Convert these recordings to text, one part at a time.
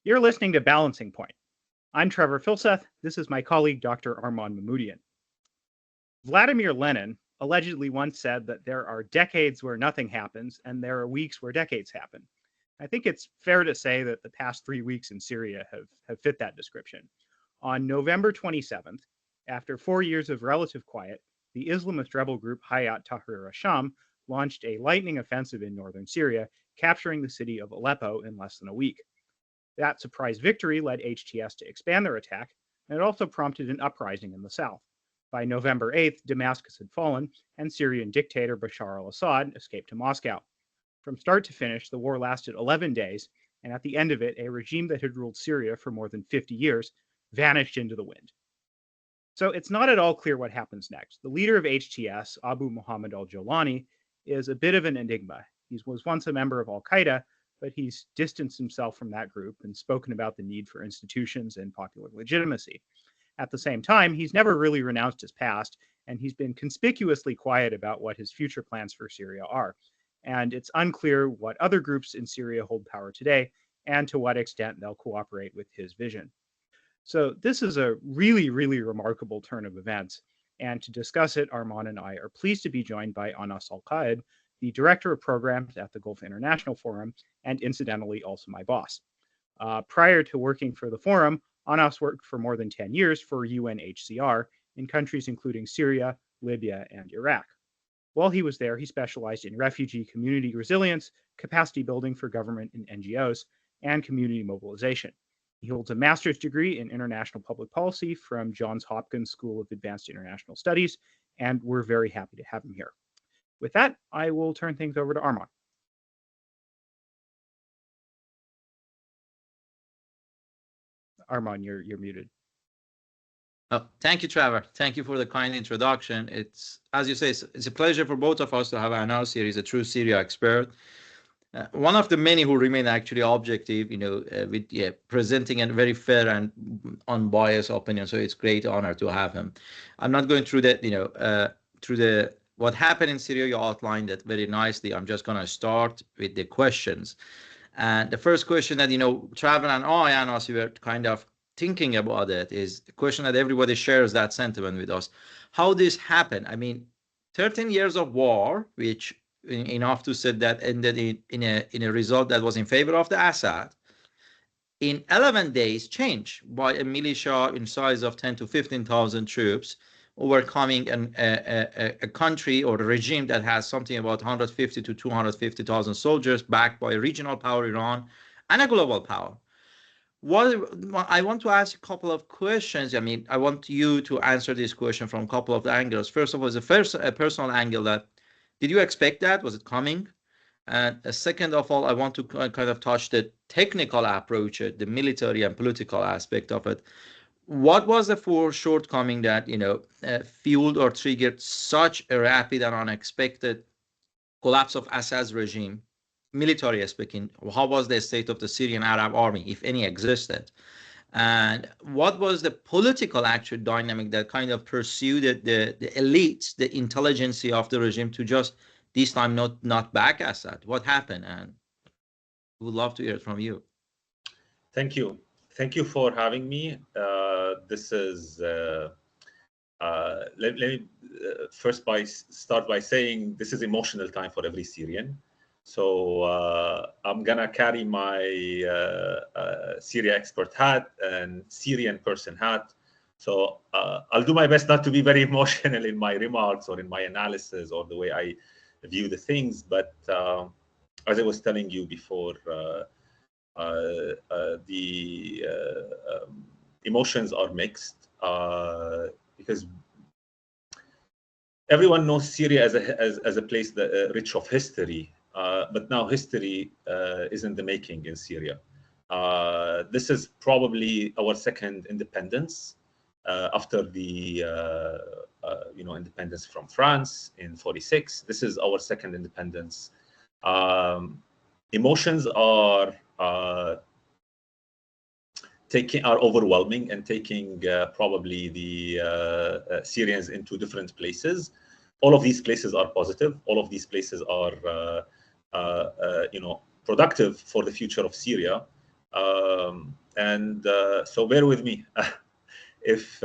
You're listening to Balancing Point. I'm Trevor Filseth. This is my colleague, Dr. Armand Mamoudian. Vladimir Lenin allegedly once said that there are decades where nothing happens and there are weeks where decades happen. I think it's fair to say that the past 3 weeks in Syria have fit that description. On November 27th, after 4 years of relative quiet, the Islamist rebel group Hayat Tahrir al-Sham launched a lightning offensive in northern Syria, capturing the city of Aleppo in less than a week. That surprise victory led HTS to expand their attack, and it also prompted an uprising in the south. By November 8th, Damascus had fallen, and Syrian dictator Bashar al-Assad escaped to Moscow. From start to finish, the war lasted 11 days, and at the end of it, a regime that had ruled Syria for more than 50 years vanished into the wind. So it's not at all clear what happens next. The leader of HTS, Abu Muhammad al-Jawlani, is a bit of an enigma. He was once a member of al-Qaeda, but he's distanced himself from that group and spoken about the need for institutions and popular legitimacy. At the same time, he's never really renounced his past, and he's been conspicuously quiet about what his future plans for Syria are. And it's unclear what other groups in Syria hold power today and to what extent they'll cooperate with his vision. So this is a really, really remarkable turn of events. And to discuss it, Armand and I are pleased to be joined by Anas AlQaed, the director of programs at the Gulf International Forum, and incidentally also my boss. Prior to working for the forum, Anas worked for more than 10 years for UNHCR in countries including Syria, Libya, and Iraq. While he was there, he specialized in refugee community resilience, capacity building for government and NGOs, and community mobilization. He holds a master's degree in international public policy from Johns Hopkins School of Advanced International Studies, and we're very happy to have him here. With that, I will turn things over to Armand. Armand, you're muted. Oh, thank you, Trevor. Thank you for the kind introduction. It's, as you say, it's a pleasure for both of us to have Anas here. He's a true Syria expert. One of the many who remain actually objective, with presenting a very fair and unbiased opinion. So it's a great honor to have him. I'm not going through that, what happened in Syria. You outlined that very nicely. I'm just going to start with the questions. And the first question that, Trevor and I, Anas, we were kind of thinking about it, is the question that everybody shares that sentiment with us. How this happened? I mean, 13 years of war, which enough to say that ended in a result that was in favor of the Assad, in 11 days changed by a militia in size of 10 to 15,000 troops, overcoming a country or a regime that has something about 150 to 250,000 soldiers, backed by a regional power, Iran, and a global power. I want to ask a couple of questions. I mean, I want you to answer this question from a couple of angles. First of all, a personal angle, that did you expect that? Was it coming? And second of all, I want to kind of touch the technical approach, the military and political aspect of it. What was the shortcoming that, fueled or triggered such a rapid and unexpected collapse of Assad's regime? Military speaking, how was the state of the Syrian Arab army, if any existed? And what was the political actual dynamic that kind of pursued the elites, the intelligentsia of the regime to just this time not back Assad? What happened? And we would love to hear it from you. Thank you. Thank you for having me. This is, let me first start by saying this is emotional time for every Syrian. So I'm gonna carry my Syria expert hat and Syrian person hat. So I'll do my best not to be very emotional in my remarks or in my analysis or the way I view the things. But as I was telling you before, the emotions are mixed because everyone knows Syria as a place that rich of history. But now history is in the making in Syria. This is probably our second independence after the independence from France in '46. This is our second independence. Emotions are overwhelming and taking probably the Syrians into different places. All of these places are positive. All of these places are productive for the future of Syria. So bear with me if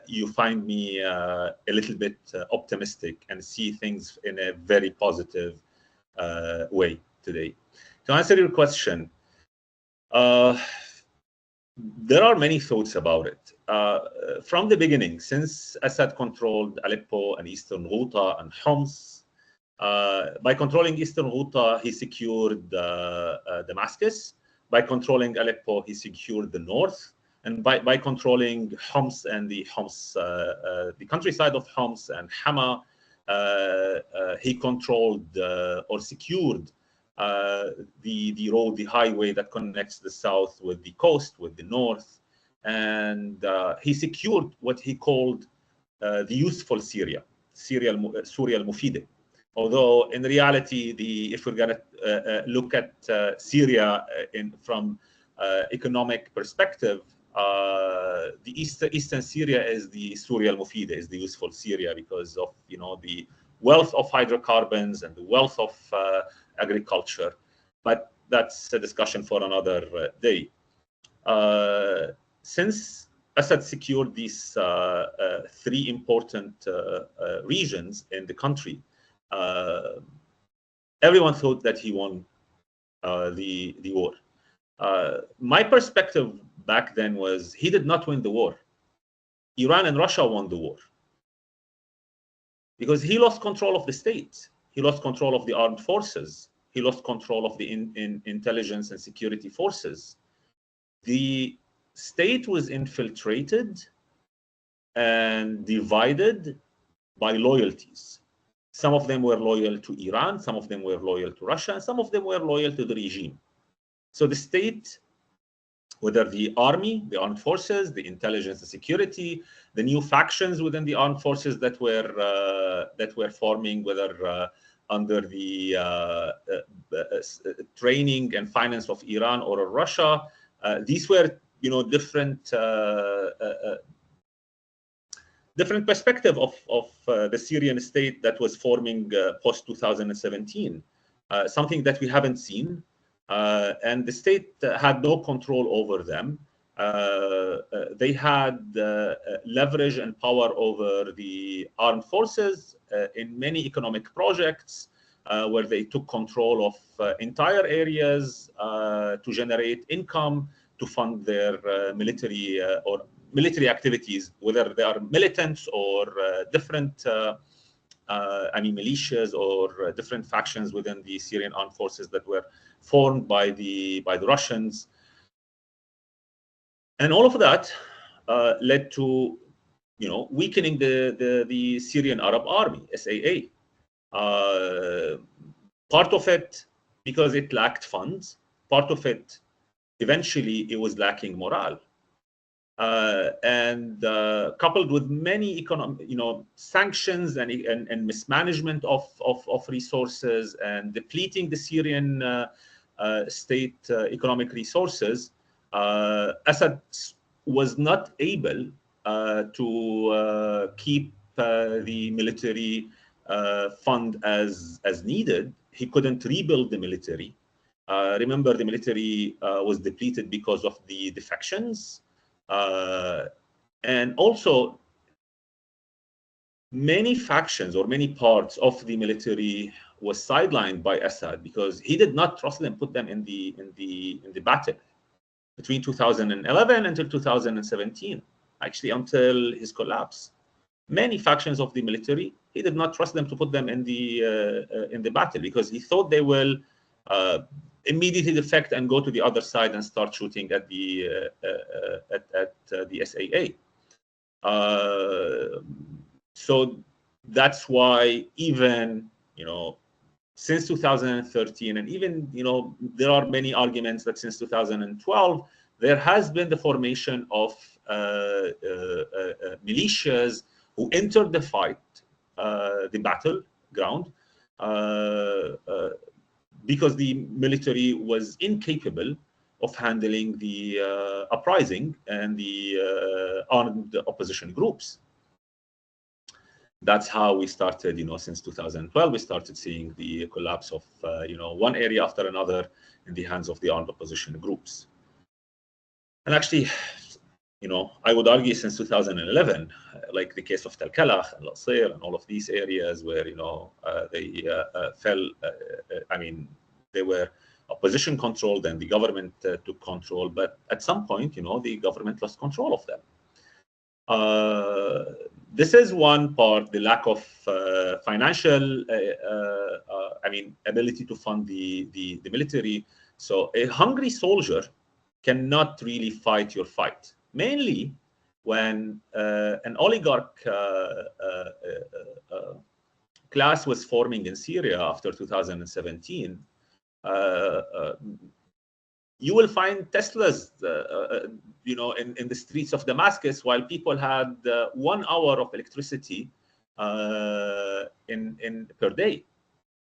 you find me a little bit optimistic and see things in a very positive way today. To answer your question, there are many thoughts about it. From the beginning, since Assad controlled Aleppo and Eastern Ghouta and Homs, by controlling Eastern Ghouta, he secured Damascus. By controlling Aleppo, he secured the north. And by controlling Homs and the countryside of Homs and Hama, he controlled or secured the road, the highway that connects the south with the coast, with the north. And he secured what he called the useful Syria al-Mufide. Although in reality, if we're going to look at Syria from economic perspective, the eastern Syria is the Syria al-Mufide, is the useful Syria, because of the wealth of hydrocarbons and the wealth of agriculture. But that's a discussion for another day. Since Assad secured these three important regions in the country, everyone thought that he won the war. My perspective back then was he did not win the war. Iran and Russia won the war, because he lost control of the state. He lost control of the armed forces. He lost control of the intelligence and security forces. The state was infiltrated and divided by loyalties. Some of them were loyal to Iran, some of them were loyal to Russia, and some of them were loyal to the regime. So the state, whether the army, the armed forces, the intelligence and security, the new factions within the armed forces that were forming, whether under the training and finance of Iran or Russia, these were different perspective of the Syrian state that was forming post 2017, something that we haven't seen, and the state had no control over them. They had leverage and power over the armed forces in many economic projects, where they took control of entire areas to generate income, to fund their military activities, whether they are militants or different militias or different factions within the Syrian armed forces that were formed by the Russians. And all of that led to weakening the Syrian Arab Army, SAA. Part of it because it lacked funds, part of it eventually it was lacking morale. And coupled with many economic, sanctions and mismanagement of resources and depleting the Syrian state economic resources, Assad was not able to keep the military fund as needed. He couldn't rebuild the military. Remember, the military was depleted because of the defections. And also, many factions or many parts of the military was sidelined by Assad because he did not trust them, put them in the battle between 2011 until 2017, actually until his collapse. Many factions of the military, he did not trust them to put them in the battle because he thought they will immediately defect and go to the other side and start shooting at the SAA. So that's why even since 2013, and even there are many arguments that since 2012 there has been the formation of militias who entered the fight, the battleground, because the military was incapable of handling the uprising and the armed opposition groups. that's how we started, since 2012, we started seeing the collapse of, one area after another in the hands of the armed opposition groups. And actually, I would argue since 2011, like the case of Tel Kalach and al-Assad and all of these areas where, they fell, they were opposition controlled and the government took control. But at some point, the government lost control of them. This is one part, the lack of financial, ability to fund the military. So a hungry soldier cannot really fight your fight. Mainly when an oligarch class was forming in Syria after 2017, you will find Teslas, in the streets of Damascus, while people had 1 hour of electricity per day,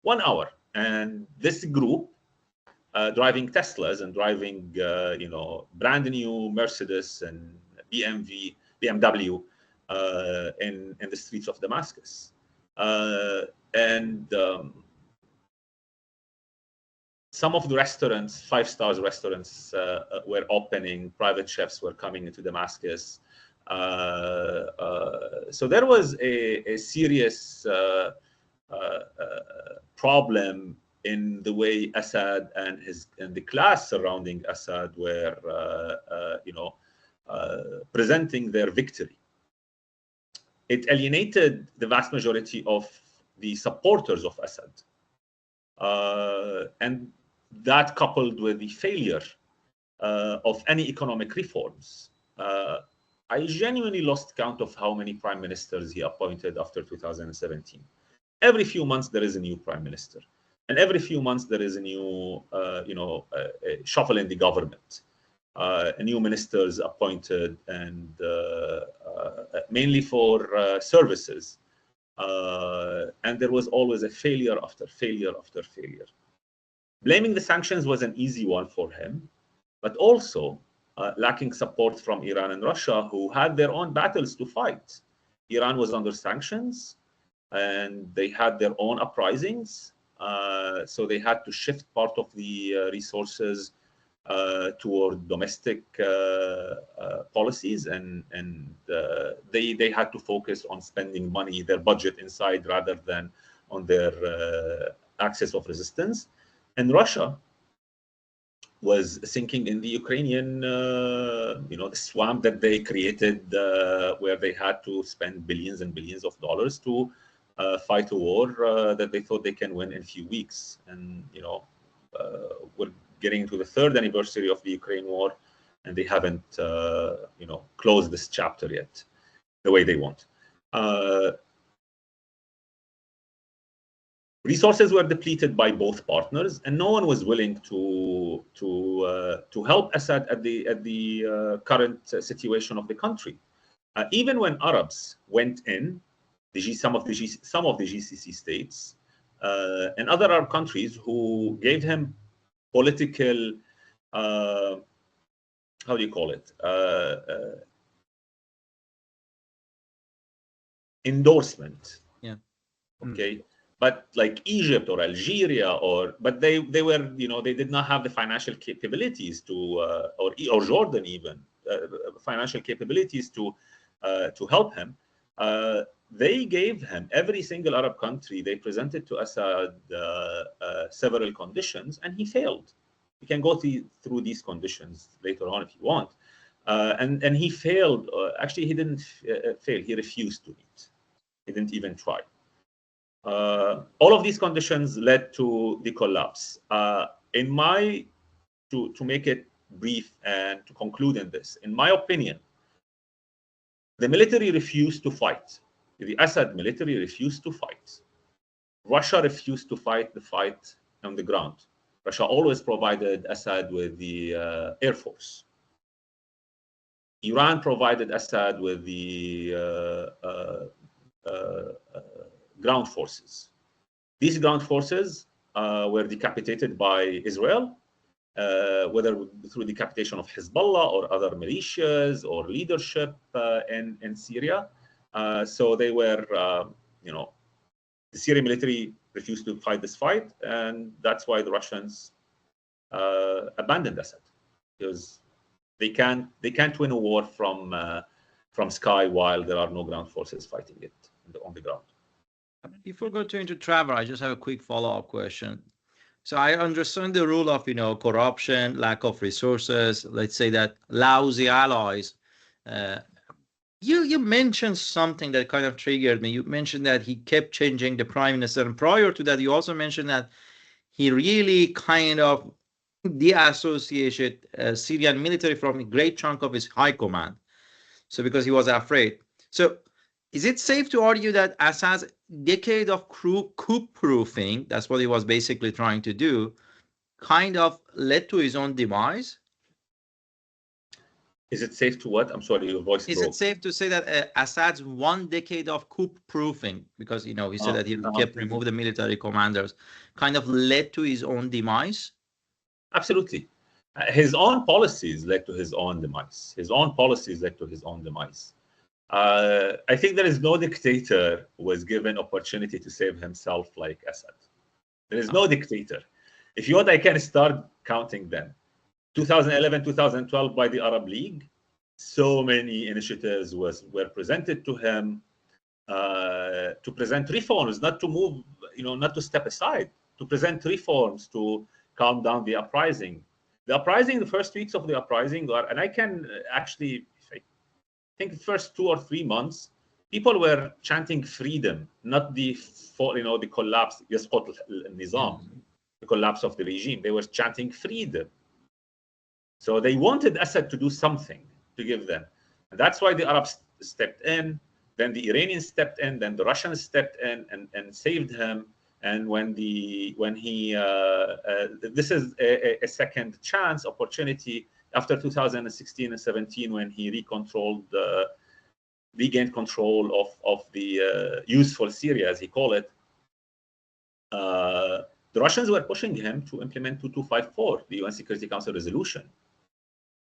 1 hour. And this group driving Teslas and driving, brand new Mercedes and BMW in the streets of Damascus. Some of the restaurants, 5-star restaurants, were opening. Private chefs were coming into Damascus. So there was a serious problem in the way Assad and the class surrounding Assad were, presenting their victory. It alienated the vast majority of the supporters of Assad, and that, coupled with the failure of any economic reforms. I genuinely lost count of how many prime ministers he appointed after 2017. Every few months there is a new prime minister, and every few months there is a new, shuffle in the government. New ministers appointed, and mainly for services. And there was always a failure after failure after failure. Blaming the sanctions was an easy one for him, but also lacking support from Iran and Russia, who had their own battles to fight. Iran was under sanctions, and they had their own uprisings, so they had to shift part of the resources toward domestic policies, and they had to focus on spending money, their budget inside, rather than on their axis of resistance. And Russia was sinking in the Ukrainian, the swamp that they created, where they had to spend billions and billions of dollars to fight a war that they thought they can win in a few weeks. And we're getting into the 3rd anniversary of the Ukraine war, and they haven't, closed this chapter yet the way they want. Resources were depleted by both partners, and no one was willing to help Assad at the current situation of the country. Even when Arabs went in, some of the GCC states and other Arab countries who gave him political, how do you call it, endorsement. Yeah. Okay. But like Egypt or Algeria, but they were, they did not have the financial capabilities to, or Jordan even, financial capabilities to help him. They gave him, every single Arab country, they presented to Assad several conditions, and he failed. You can go through these conditions later on if you want. And he failed. Actually, he didn't fail. He refused to meet. He didn't even try. All of these conditions led to the collapse. To make it brief and to conclude in this, in my opinion, the military refused to fight. The Assad military refused to fight. Russia refused to fight the fight on the ground. Russia always provided Assad with the Air Force. Iran provided Assad with the ground forces. These ground forces were decapitated by Israel, whether through decapitation of Hezbollah or other militias or leadership in Syria. So they were the Syrian military refused to fight this fight, and that's why the Russians abandoned Assad, because they can't win a war from sky while there are no ground forces fighting it on the ground. Before going into Trevor, I just have a quick follow-up question. So I understand the rule of, corruption, lack of resources, let's say that lousy allies. You mentioned something that kind of triggered me. You mentioned that he kept changing the prime minister. And prior to that, you also mentioned that he really kind of deassociated Syrian military from a great chunk of his high command. So because he was afraid. So is it safe to argue that Assad's decade of coup-proofing, that's what he was basically trying to do, kind of led to his own demise? Is it safe to what? I'm sorry, your voice broke. Is it safe to say that Assad's 1 decade of coup-proofing, because he said that he kept removing the military commanders, kind of led to his own demise? Absolutely. His own policies led to his own demise. His own policies led to his own demise. I think there is no dictator who was given opportunity to save himself like Assad. There is no dictator. If you want, I can start counting them. 2011, 2012 by the Arab League, so many initiatives were presented to him to present reforms, not to move, not to step aside, to present reforms to calm down the uprising. The uprising, the first weeks of the uprising, and I can actually, I think the first 2 or 3 months, people were chanting freedom, not the collapse, the collapse of the regime. They were chanting freedom. So they wanted Assad to do something to give them. And that's why the Arabs stepped in, then the Iranians stepped in, then the Russians stepped in and saved him. And this is a second chance opportunity after 2016 and 17, when he regained control of the useful Syria, as he called it. The Russians were pushing him to implement 2254, the UN Security Council resolution.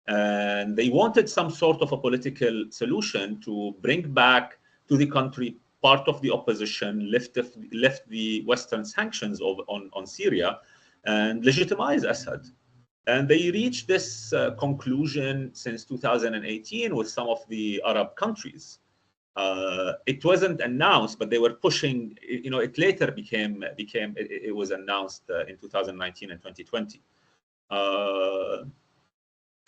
And they wanted some sort of a political solution to bring back to the country part of the opposition, lift the Western sanctions on Syria, and legitimize Assad. And they reached this conclusion since 2018 with some of the Arab countries. It wasn't announced, but they were pushing. It later it was announced in 2019 and 2020.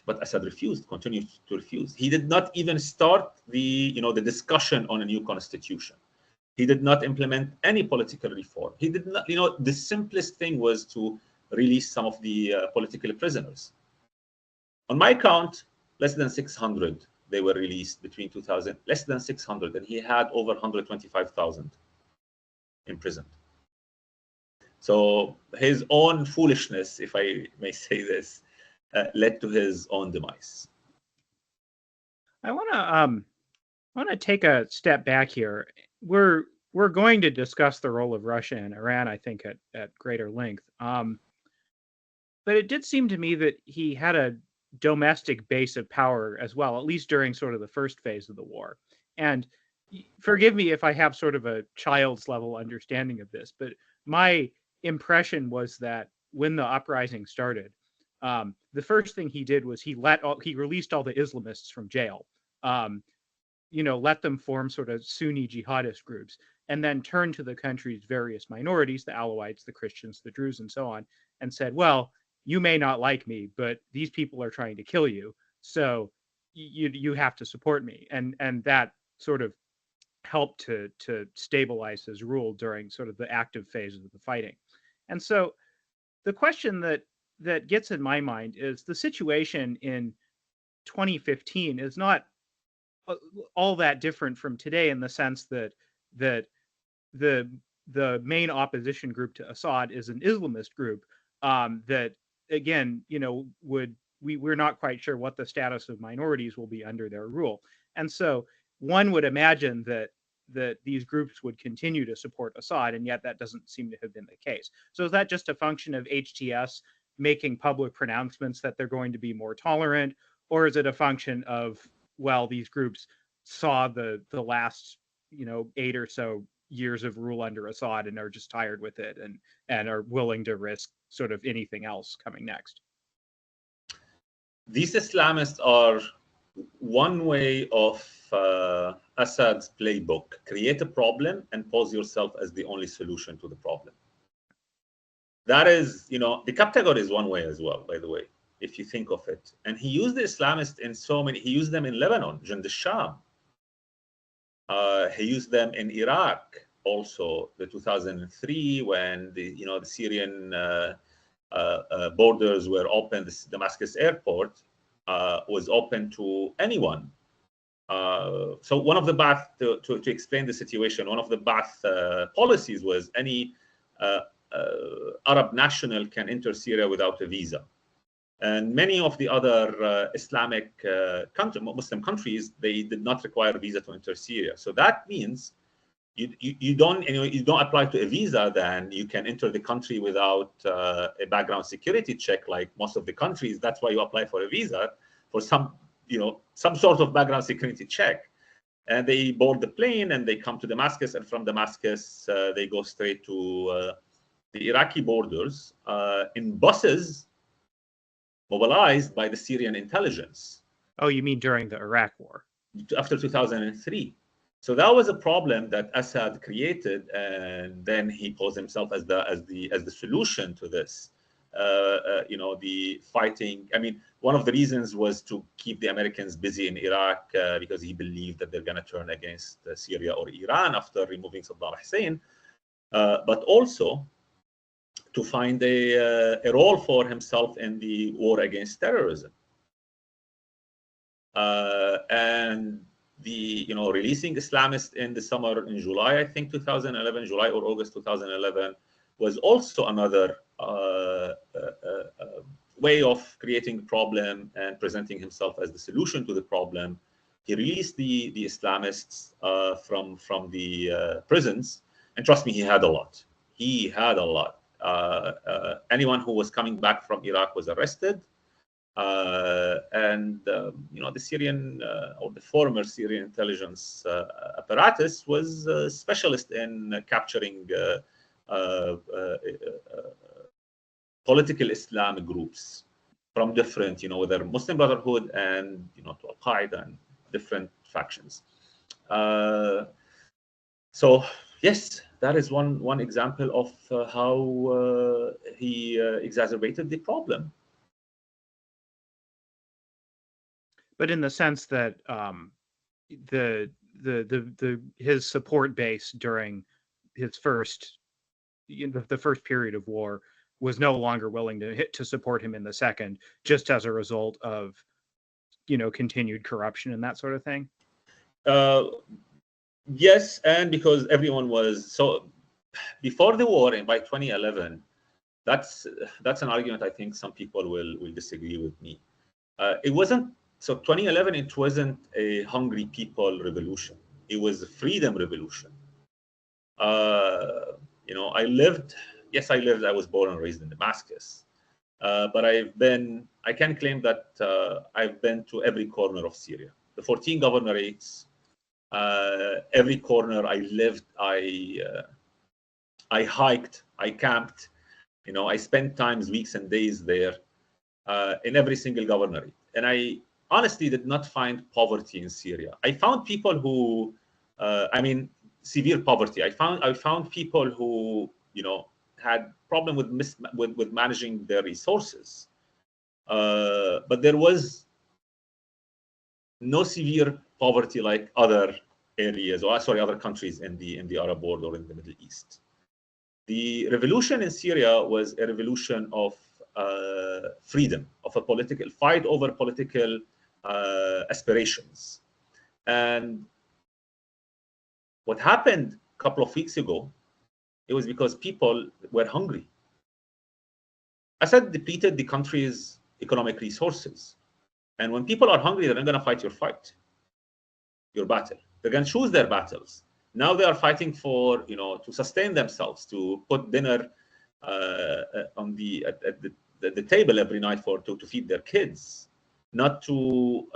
But Assad continued to refuse. He did not even start the discussion on a new constitution. He did not implement any political reform. He did not, the simplest thing was to release some of the political prisoners. On my count, less than 600 they were released between 2000, less than 600, and he had over 125,000 imprisoned. So his own foolishness, if I may say this, led to his own demise. I want to take a step back here. We're going to discuss the role of Russia and Iran, I think, at greater length. But it did seem to me that he had a domestic base of power as well, at least during sort of the first phase of the war. And forgive me if I have sort of a child's level understanding of this, but my impression was that when the uprising started, the first thing he did was he released all the Islamists from jail, let them form sort of Sunni jihadist groups, and then turned to the country's various minorities, the Alawites, the Christians, the Druze, and so on, and said, well, you may not like me, but these people are trying to kill you, so you have to support me. And that sort of helped to stabilize his rule during sort of the active phases of the fighting. And so the question that gets in my mind is the situation in 2015 is not all that different from today, in the sense that the main opposition group to Assad is an Islamist group that, again, we're not quite sure what the status of minorities will be under their rule. And so one would imagine that these groups would continue to support Assad, and yet that doesn't seem to have been the case. So is that just a function of HTS making public pronouncements that they're going to be more tolerant, or is it a function of, well, these groups saw the last 8 or so years of rule under Assad and are just tired with it and are willing to risk sort of anything else coming next. These Islamists are one way of Assad's playbook: create a problem and pose yourself as the only solution to the problem. That is, the category is one way as well, by the way, if you think of it. And he used the Islamists in so many. He used them in Lebanon, Jund al-Sham. He used them in Iraq, also the 2003 when the Syrian borders were open. The Damascus airport was open to anyone. So one of the Ba'ath, to explain the situation, one of the Ba'ath policies was any Arab national can enter Syria without a visa. And many of the other Islamic Muslim countries, they did not require a visa to enter Syria. So that means you don't apply to a visa, then you can enter the country without a background security check like most of the countries. That's why you apply for a visa, for some sort of background security check. And they board the plane and they come to Damascus, and from Damascus they go straight to the Iraqi borders in buses mobilized by the Syrian intelligence. Oh, you mean during the Iraq war? After 2003. So that was a problem that Assad created, and then he posed himself as the solution to this. The fighting. I mean, one of the reasons was to keep the Americans busy in Iraq because he believed that they're going to turn against Syria or Iran after removing Saddam Hussein, but also to find a role for himself in the war against terrorism. And the releasing Islamists in the summer, in July, I think 2011, July or August 2011, was also another way of creating a problem and presenting himself as the solution to the problem. He released the Islamists from the prisons, and trust me, he had a lot. He had a lot. Anyone who was coming back from Iraq was arrested. And the Syrian or the former Syrian intelligence apparatus was a specialist in capturing political Islam groups from different, whether Muslim Brotherhood and to al-Qaeda and different factions. So yes, that is one example of how he exacerbated the problem. But in the sense that his support base during his first the first period of war was no longer willing to support him in the second, just as a result of continued corruption and that sort of thing. Yes, and because everyone was so before the war, and by 2011, that's an argument I think some people will disagree with me. It wasn't. So 2011, it wasn't a hungry people revolution. It was a freedom revolution. I lived. I was born and raised in Damascus, but I can claim that I've been to every corner of Syria, the 14 governorates, every corner I lived. I hiked, I camped, I spent weeks and days there in every single governorate, and I honestly did not find poverty in Syria. I found people who, severe poverty. I found people who, had problem with managing their resources. But there was no severe poverty like other areas, other countries in the Arab world or in the Middle East. The revolution in Syria was a revolution of freedom, of a political fight over political aspirations. And what happened a couple of weeks ago, it was because people were hungry. Assad depleted the country's economic resources. And when people are hungry, they're not going to fight your battle. They're going to choose their battles. Now they are fighting for, to sustain themselves, to put dinner on at the table every night to feed their kids, not to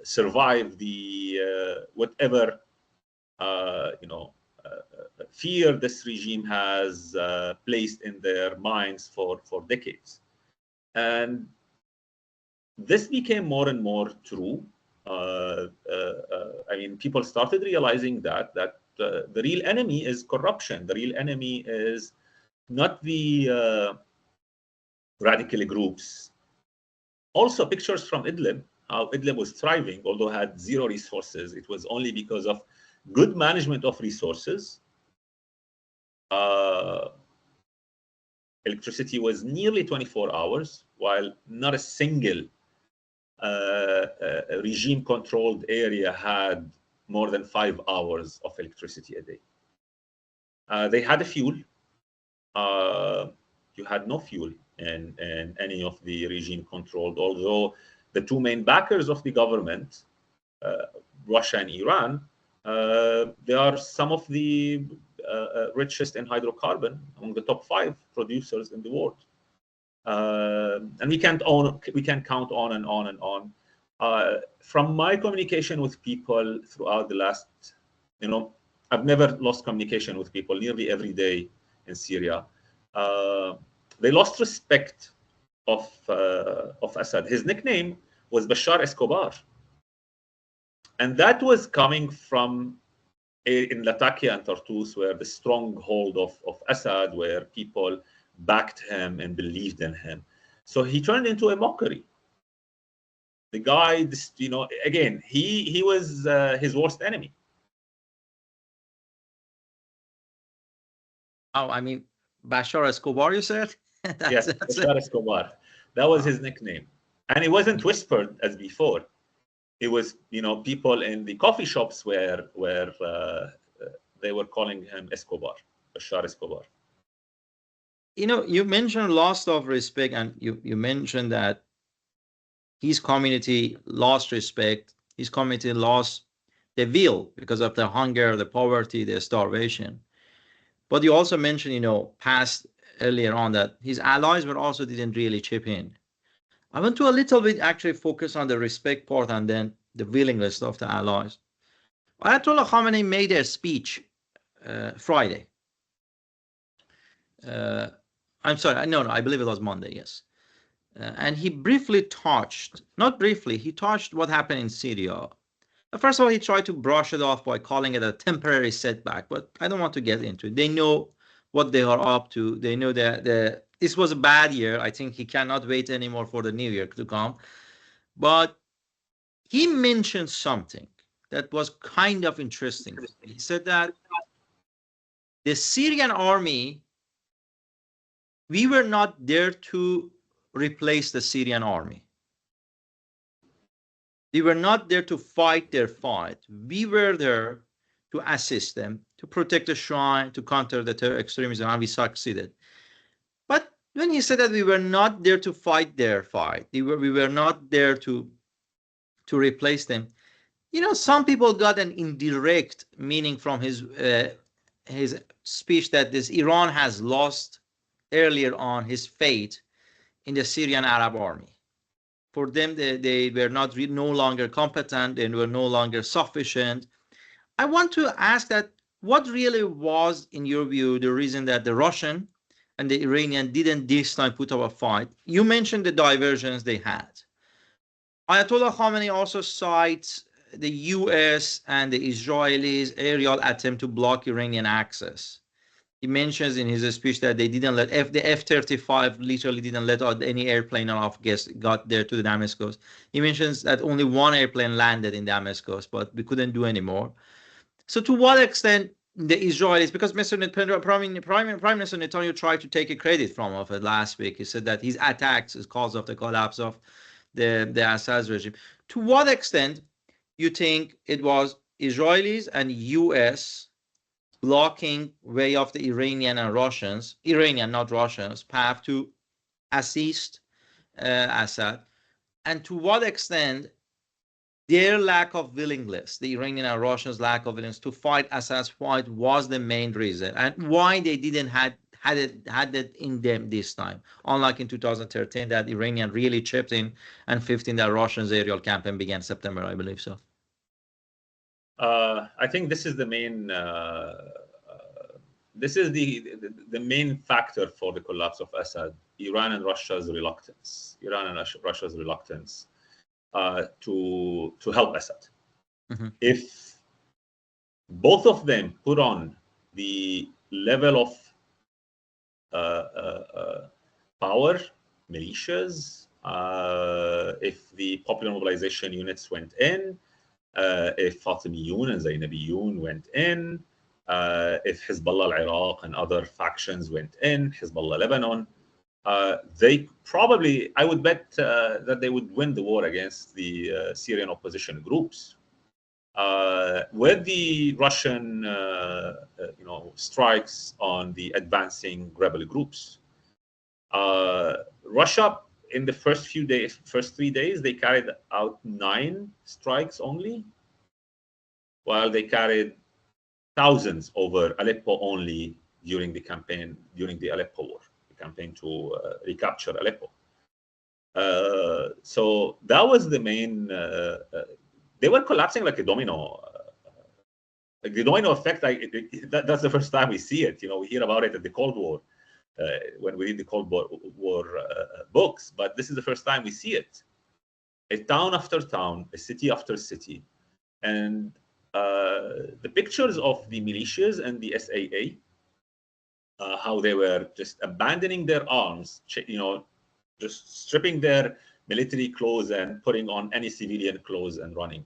survive the whatever fear this regime has placed in their minds for decades. And this became more and more true. I mean, people started realizing that the real enemy is corruption. The real enemy is not the radical groups. Also, pictures from Idlib, how Idlib was thriving, although had zero resources. It was only because of good management of resources. Electricity was nearly 24 hours, while not a single regime-controlled area had more than 5 hours of electricity a day. They had a fuel. You had no fuel in any of the regime-controlled, although the two main backers of the government, Russia and Iran, they are some of the richest in hydrocarbon, among the top 5 producers in the world. And we can't count on and on and on. From my communication with people throughout the last, I've never lost communication with people nearly every day in Syria. They lost respect of Assad. His nickname was Bashar Escobar, and that was coming from in Latakia and Tartus, where the stronghold of Assad, where people backed him and believed in him. So he turned into a mockery. The guy, again, he was his worst enemy. Oh, I mean, Bashar Escobar, you said? Yes, Bashar Escobar. That was his nickname. And it wasn't whispered as before. It was, people in the coffee shops where they were calling him Escobar, Bashar Escobar. You mentioned loss of respect, and you mentioned that his community lost respect. His community lost the will because of the hunger, the poverty, the starvation. But you also mentioned, past earlier on, that his allies were also didn't really chip in. I want to a little bit actually focus on the respect part and then the willingness of the allies. Ayatollah Khamenei made a speech Friday. I'm sorry, no, I believe it was Monday, yes. And he briefly touched, not briefly, he touched what happened in Syria. First of all, he tried to brush it off by calling it a temporary setback, but I don't want to get into it. They know what they are up to. They know that this was a bad year. I think he cannot wait anymore for the new year to come. But he mentioned something that was kind of interesting. He said that the Syrian army, we were not there to replace the Syrian army. We were not there to fight their fight. We were there to assist them, to protect the shrine, to counter the terror extremism, and we succeeded. But when he said that we were not there to fight their fight, we were not there to replace them, some people got an indirect meaning from his speech that this Iran has lost earlier on his faith in the Syrian Arab army. For them, they were no longer competent and were no longer sufficient. I want to ask that what really was, in your view, the reason that the Russian and the Iranian didn't this time put up a fight? You mentioned the diversions they had. Ayatollah Khamenei also cites the US and the Israelis' aerial attempt to block Iranian access. He mentions in his speech that they didn't let the F-35 literally didn't let out any airplane off got there to the Damascus. He mentions that only one airplane landed in Damascus, but we couldn't do any more. So to what extent the Israelis, because Prime Minister Netanyahu tried to take a credit from of it last week. He said that his attacks is cause of the collapse of the Assad regime. To what extent you think it was Israelis and US blocking way of the Iranian, not Russians, path to assist Assad, and to what extent their lack of willingness, the Iranian and Russians' lack of willingness to fight Assad's fight was the main reason, and why they didn't had it in them this time, unlike in 2013 that Iranian really chipped in, and 15 that Russians aerial campaign began September, I believe so. I think this is the main. This is the main factor for the collapse of Assad. Iran and Russia's reluctance. Russia's reluctance to help Assad. Mm-hmm. If both of them put on the level of power, militias, if the popular mobilization units went in, if Fatimiyun and Zainabiyun went in, if Hezbollah al-Iraq and other factions went in, Hezbollah Lebanon, they probably, I would bet that they would win the war against the Syrian opposition groups. With the Russian, strikes on the advancing rebel groups, Russia in the first 3 days, they carried out 9 strikes only, while they carried thousands over Aleppo only during the campaign, during the Aleppo war, the campaign to recapture Aleppo. So that was the main. They were collapsing like a domino. Like the domino effect, that's the first time we see it. We hear about it at the Cold War when we read the Cold War books, but this is the first time we see it. A town after town, a city after city, and the pictures of the militias and the SAA, how they were just abandoning their arms, just stripping their military clothes and putting on any civilian clothes and running.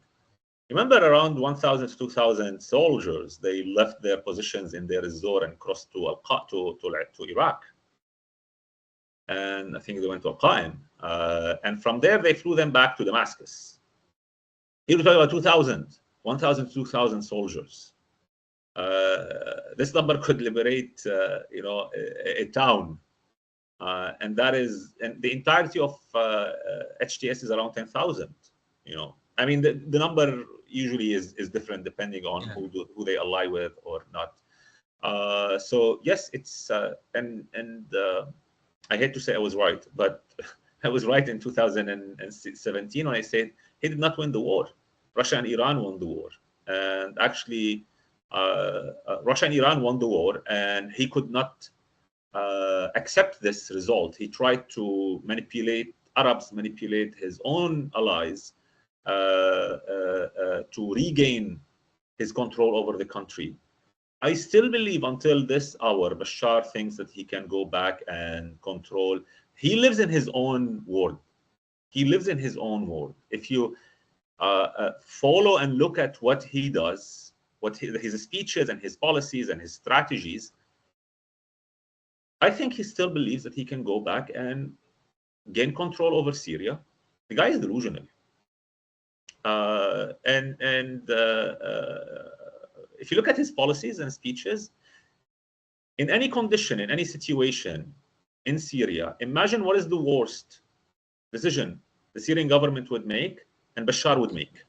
Remember, around 1,000 to 2,000 soldiers, they left their positions in Deir ez-Zor and crossed to Iraq. And I think they went to al-Qaim. And from there, they flew them back to Damascus. Here we're talking about 2,000, 1,000 to 2,000 soldiers. This number could liberate, a town. And the entirety of HTS is around 10,000. I mean, the number usually is different depending on who they ally with or not. So yes, it's and I hate to say I was right, but I was right in 2017 when I said he did not win the war. Russia and Iran won the war, and actually, Russia and Iran won the war, and he could not accept this result. He tried to manipulate his own allies to regain his control over the country. I still believe until this hour, Bashar thinks that he can go back and control. He lives in his own world. If you follow and look at what he does, his speeches and his policies and his strategies, I think he still believes that he can go back and gain control over Syria. The guy is delusional. If you look at his policies and speeches, in any condition, in any situation in Syria, imagine what is the worst decision the Syrian government would make and Bashar would make.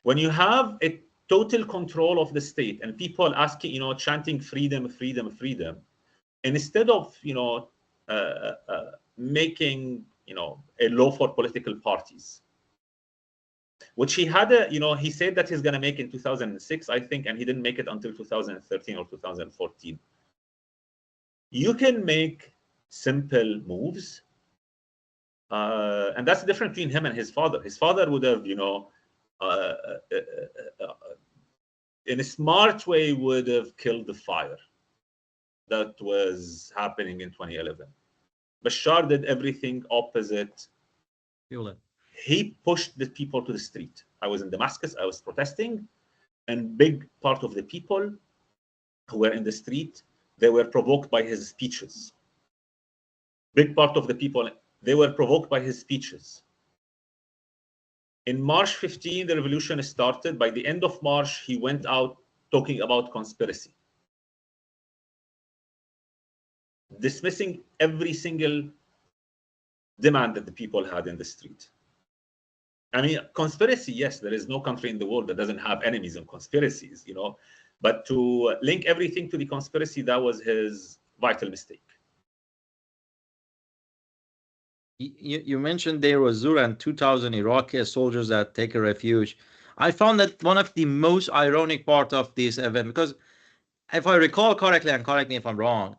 When you have a total control of the state and people asking, chanting freedom, freedom, freedom, and instead of, making, a law for political parties, which he had he said that he's going to make in 2006, I think, and he didn't make it until 2013 or 2014. You can make simple moves, and that's the difference between him and his father. His father would have, in a smart way, would have killed the fire that was happening in 2011. Bashar did everything opposite. He pushed the people to the street. I was in Damascus, I was protesting, and big part of the people who were in the street, they were provoked by his speeches. Big part of the people, they were provoked by his speeches. In March 15, the revolution started. By the end of March, he went out talking about conspiracy, dismissing every single demand that the people had in the street. I mean, conspiracy, yes, there is no country in the world that doesn't have enemies and conspiracies, but to link everything to the conspiracy, that was his vital mistake. You mentioned Deir ez-Zor and 2,000 Iraqi soldiers that take a refuge. I found that one of the most ironic part of this event, because if I recall correctly, and correct me if I'm wrong,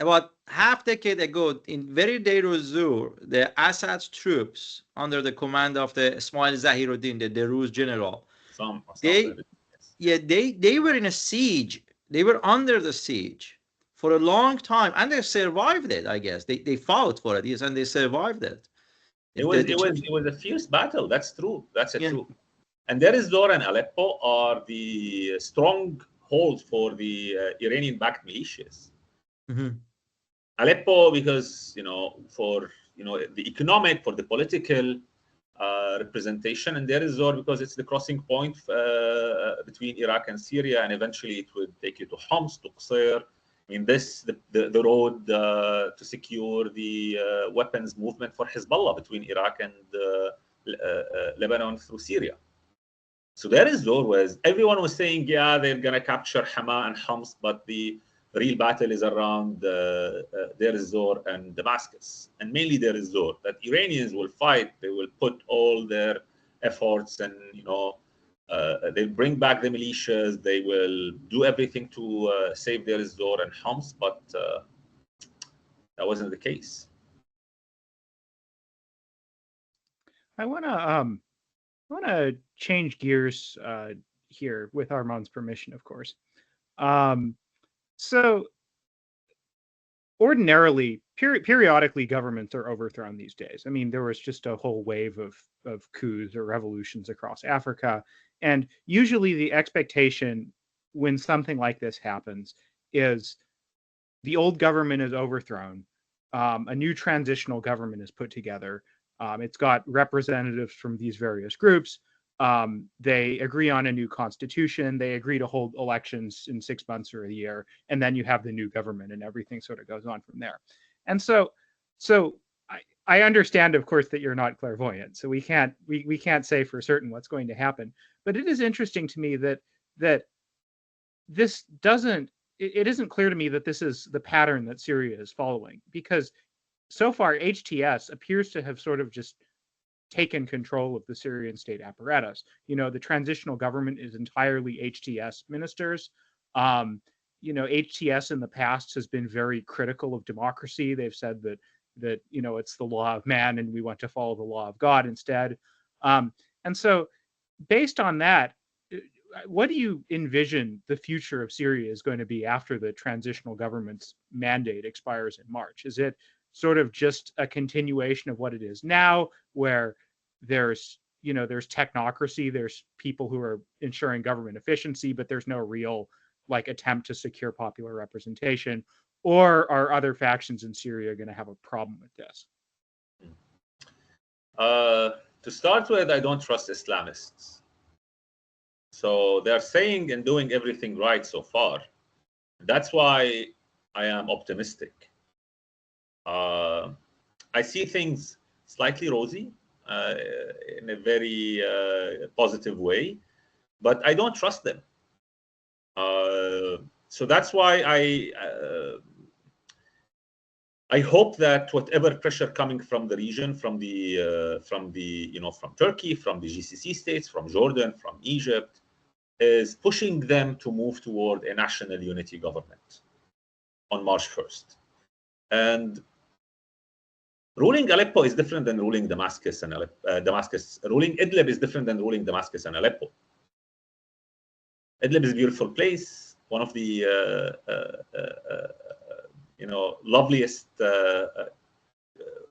about half decade ago, in very Deir ez-Zor, the Assad's troops under the command of the Ismail Zahiruddin, the Deruz general, they were in a siege. They were under the siege for a long time, and they survived it. I guess they fought for it, yes, and they survived it. It was a fierce battle. That's true. That's true. And Deir ez-Zor and Aleppo are the stronghold for the Iranian-backed militias. Mm-hmm. Aleppo, because for the economic, for the political representation, and Deir ez-Zor because it's the crossing point between Iraq and Syria, and eventually it would take you to Homs, to Qusayr. The road to secure the weapons movement for Hezbollah between Iraq and Lebanon through Syria. So Deir ez-Zor everyone was saying, yeah, they're going to capture Hama and Homs, but the real battle is around Deir ez-Zor and Damascus, and mainly Deir ez-Zor. That Iranians will fight. They will put all their efforts, and they'll bring back the militias. They will do everything to save Deir ez-Zor and Homs, but that wasn't the case. I want to change gears here, with Armand's permission, of course. So ordinarily, periodically, governments are overthrown these days. I mean, there was just a whole wave of coups or revolutions across Africa. And usually the expectation when something like this happens is the old government is overthrown. A new transitional government is put together. It's got representatives from these various groups. They agree on a new constitution. They agree to hold elections in 6 months or a year, and then you have the new government, and everything sort of goes on from there. And so I understand, of course, that you're not clairvoyant, so we can't say for certain what's going to happen. But it is interesting to me that this doesn't. It isn't clear to me that this is the pattern that Syria is following, because so far HTS appears to have sort of just taken control of the Syrian state apparatus. The transitional government is entirely HTS ministers. HTS in the past has been very critical of democracy. They've said that it's the law of man and we want to follow the law of God instead. And so based on that, what do you envision the future of Syria is going to be after the transitional government's mandate expires in March? Is it sort of just a continuation of what it is now, where there's technocracy, there's people who are ensuring government efficiency, but there's no real attempt to secure popular representation? Or are other factions in Syria going to have a problem with this? To start with, I don't trust Islamists. So they're saying and doing everything right so far. That's why I am optimistic. I see things slightly rosy in a very positive way, but I don't trust them. So that's why I hope that whatever pressure coming from the region, from Turkey, from the GCC states, from Jordan, from Egypt, is pushing them to move toward a national unity government on March 1st. And ruling Aleppo is different than ruling Damascus and ruling Idlib is different than ruling Damascus and Aleppo. Idlib is a beautiful place, one of the loveliest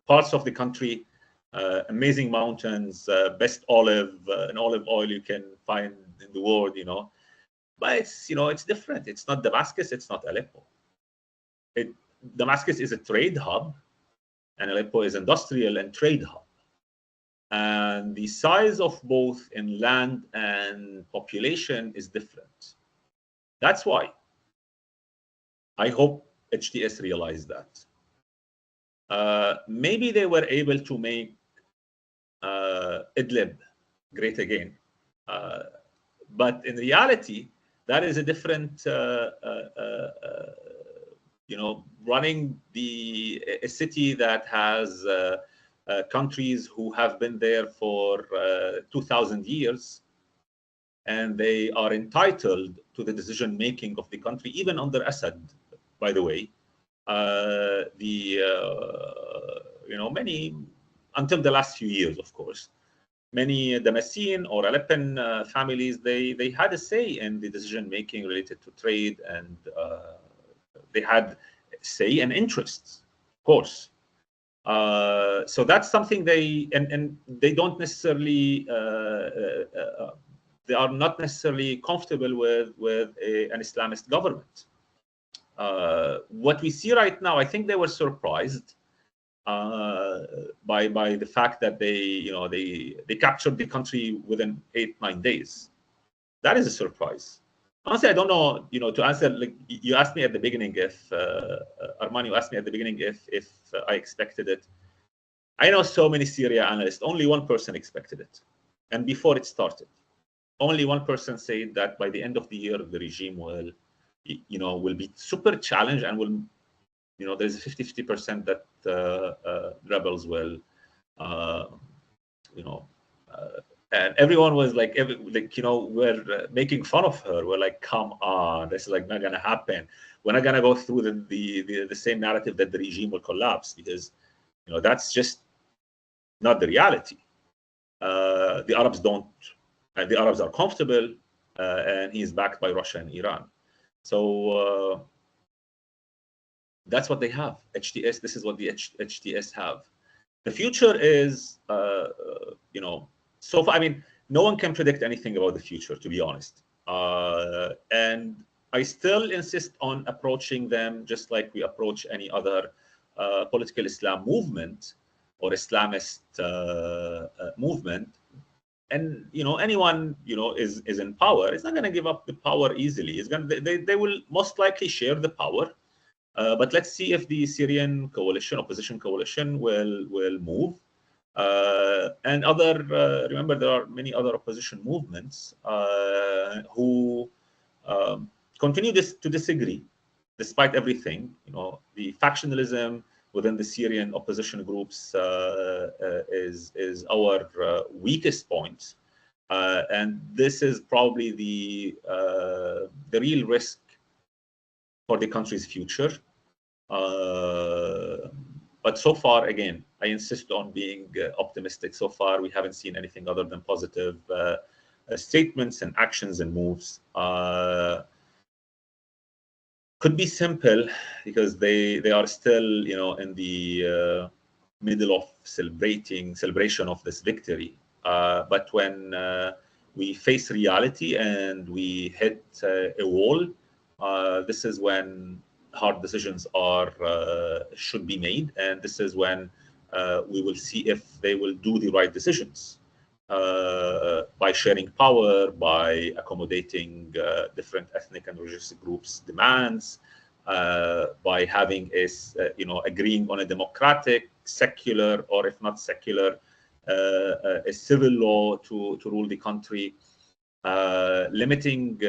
parts of the country, amazing mountains, best olive oil you can find in the world, But it's different. It's not Damascus, it's not Aleppo. Damascus is a trade hub, and Aleppo is industrial and trade hub. And the size of both in land and population is different. That's why I hope HTS realized that. Maybe they were able to make Idlib great again. But in reality, that is a different, running a city that has countries who have been there for 2,000 years, and they are entitled to the decision making of the country, even under Assad, by the way. Many, until the last few years, of course, many Damascene or Aleppan families, they had a say in the decision making related to trade, and they had say and interests, of course. So that's something they don't necessarily they are not necessarily comfortable with an Islamist government. What we see right now, I think they were surprised by the fact that they captured the country within 8-9 days. That is a surprise. Honestly, I don't know. To answer, like you asked me at the beginning, if Arman, you asked me at the beginning if I expected it. I know so many Syria analysts. Only one person expected it, and before it started, only one person said that by the end of the year, the regime will be super challenged and will, there's a 50% that rebels will, and everyone was like, we're making fun of her. We're like, come on, this is like not gonna happen. We're not gonna go through the same narrative that the regime will collapse, because that's just not the reality. The Arabs don't. The Arabs are comfortable, and he's backed by Russia and Iran. So that's what they have. HTS. This is what the HTS have. The future is, so far. I mean, no one can predict anything about the future, to be honest. And I still insist on approaching them just like we approach any other political Islam movement or Islamist movement. And anyone is in power is not going to give up the power easily. It's going they will most likely share the power, but let's see if the Syrian coalition, opposition coalition, will move. And other remember, there are many other opposition movements who continue to disagree despite everything. The factionalism within the Syrian opposition groups is our weakest point, and this is probably the real risk for the country's future. But so far, again, I insist on being optimistic. So far, we haven't seen anything other than positive statements and actions and moves. Could be simple because they are still in the middle of celebration of this victory. But when we face reality and we hit a wall, this is when hard decisions should be made, and this is when we will see if they will do the right decisions. By sharing power, by accommodating different ethnic and religious groups' demands, by having agreeing on a democratic, secular, or if not secular, a civil law to rule the country, limiting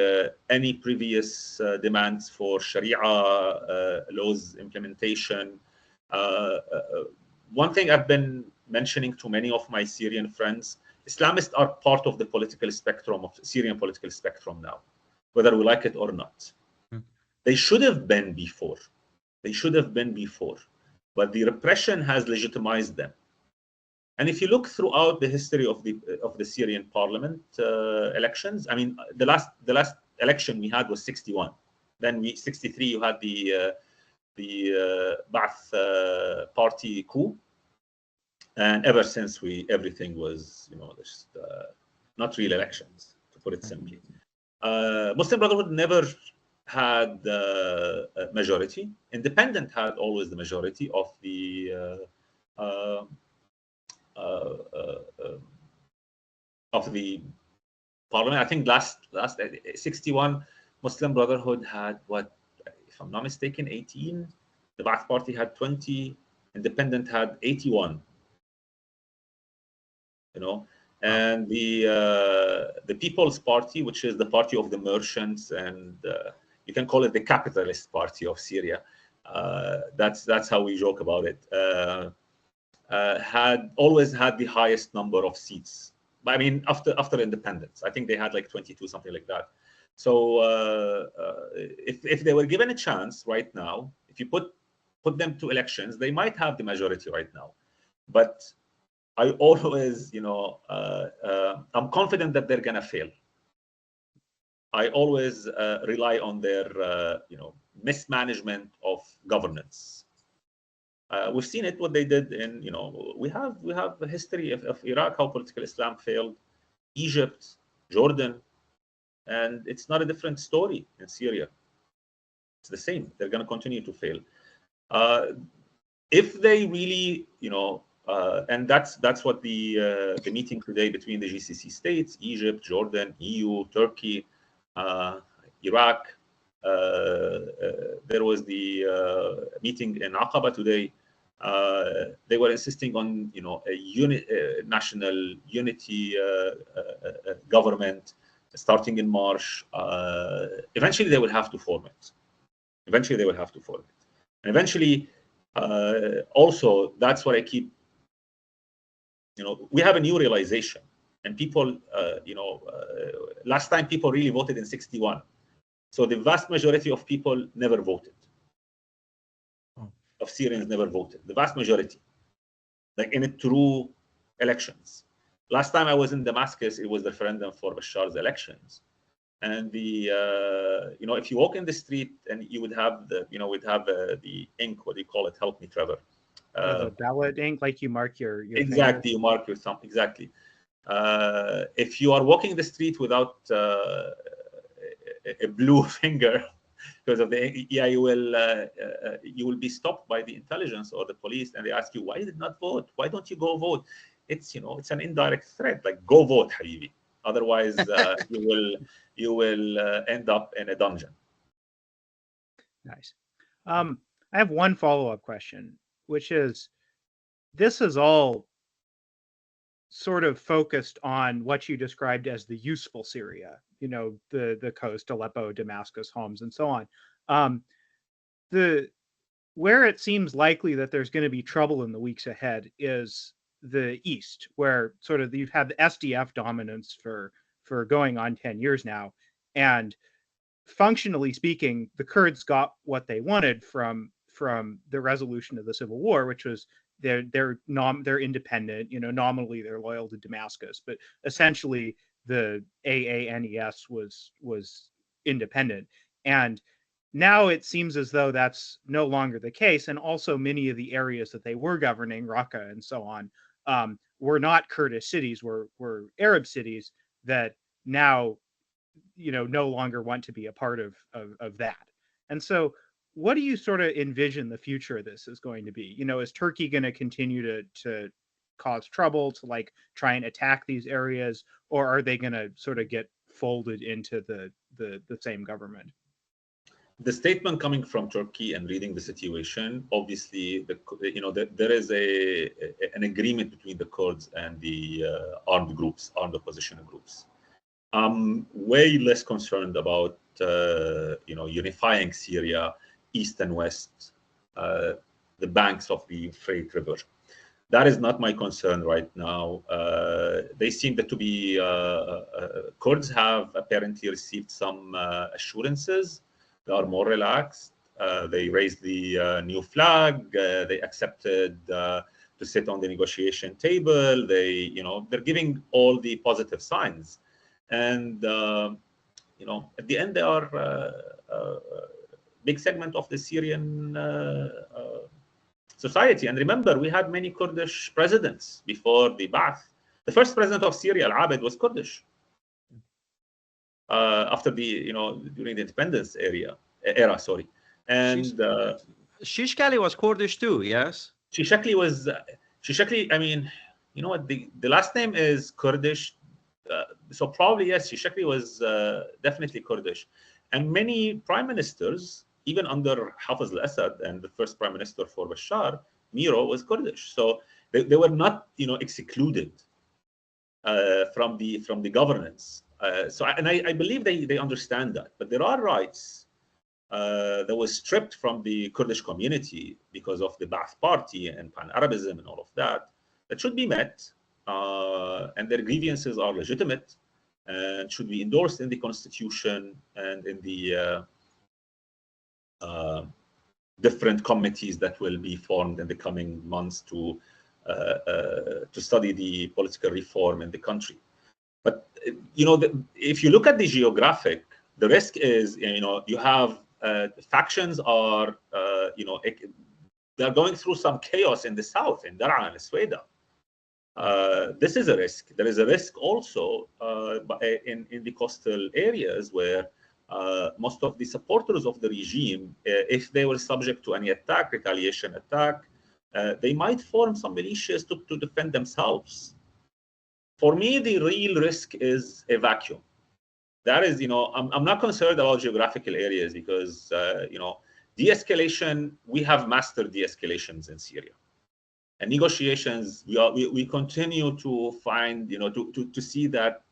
any previous demands for Sharia laws implementation. One thing I've been mentioning to many of my Syrian friends, Islamists are part of the political spectrum of Syrian political spectrum now, whether we like it or not. They should have been before. But the repression has legitimized them. And if you look throughout the history of the Syrian parliament elections, I mean, the last election we had was 61. Then 63 you had the Ba'ath party coup. And ever since everything was, just not real elections, to put it simply. Muslim Brotherhood never had a majority. Independent had always the majority of the parliament. I think last 61, Muslim Brotherhood had what, if I'm not mistaken, 18. The Ba'ath Party had 20. Independent had 81. And the People's Party, which is the party of the merchants, and you can call it the capitalist party of Syria. That's how we joke about it. had always had the highest number of seats. I mean, after independence, I think they had like 22, something like that. So if they were given a chance right now, if you put them to elections, they might have the majority right now. But I always, I'm confident that they're gonna fail. I always rely on their, mismanagement of governance. We've seen it, what they did in, we have a history of Iraq, how political Islam failed, Egypt, Jordan, and it's not a different story in Syria. It's the same. They're going to continue to fail. If they really, and that's what the meeting today between the GCC states, Egypt, Jordan, EU, Turkey, Iraq. There was the meeting in Aqaba today. They were insisting on, a national unity government starting in March. Eventually, they will have to form it. And eventually, also, that's what I keep. We have a new realization, and people, last time people really voted in '61. So the vast majority of people never voted. Of Syrians never voted. The vast majority, like in a true elections. Last time I was in Damascus, it was the referendum for Bashar's elections. And the, if you walk in the street and you would have the, the ink, what do you call it? Help me, Trevor. The ballot ink, like you mark your exactly, finger. You mark your thumb, exactly. If you are walking the street without a blue finger, because of the you will be stopped by the intelligence or the police, and they ask you, why you did not vote? Why don't you go vote? It's it's an indirect threat, like go vote, Habibi. Otherwise, you will end up in a dungeon. Nice. I have one follow-up question, which is, this is all sort of focused on what you described as the useful Syria, the coast, Aleppo, Damascus, Homs, and so on. Where it seems likely that there's going to be trouble in the weeks ahead is the east, where sort of you've had the SDF dominance for going on 10 years now, and functionally speaking, the Kurds got what they wanted from the resolution of the civil war, which was they're independent, nominally they're loyal to Damascus, but essentially the AANES was independent. And now it seems as though that's no longer the case, and also many of the areas that they were governing, Raqqa and so on, were not Kurdish cities, were Arab cities that now no longer want to be a part of that. And so what do you sort of envision the future of this is going to be? Is Turkey going to continue to cause trouble, to like try and attack these areas, or are they going to sort of get folded into the same government? The statement coming from Turkey and reading the situation, obviously, there is an agreement between the Kurds and the armed opposition groups. I'm way less concerned about unifying Syria, east and west, the banks of the Euphrates River. That is not my concern right now. They seem to be, Kurds have apparently received some assurances. They are more relaxed. They raised the new flag. They accepted to sit on the negotiation table. They're giving all the positive signs. And, at the end, they are a big segment of the Syrian society. And remember, we had many Kurdish presidents before the Ba'ath. The first president of Syria, al-Aqqad, was Kurdish. After during the independence era, sorry. And Shishkali was Kurdish too, yes? Shishakli, I mean, you know what, the last name is Kurdish. So probably, yes, Shishakli was definitely Kurdish. And many prime ministers, even under Hafiz al-Assad and the first prime minister for Bashar, Miro, was Kurdish. So they were not, excluded from the governance. I believe they understand that. But there are rights that was stripped from the Kurdish community because of the Ba'ath Party and Pan-Arabism and all of that, that should be met, and their grievances are legitimate and should be endorsed in the constitution and in the different committees that will be formed in the coming months to study the political reform in the country. But if you look at the geographic, the risk is you have factions are they're going through some chaos in the south, in Dar'a and Sweda. This is a risk. There is a risk also in the coastal areas where most of the supporters of the regime, if they were subject to any attack, retaliation attack, they might form some militias to defend themselves. For me, the real risk is a vacuum. That is, I'm not concerned about geographical areas because, de-escalation, we have mastered de-escalations in Syria. And negotiations, we continue to find, to see that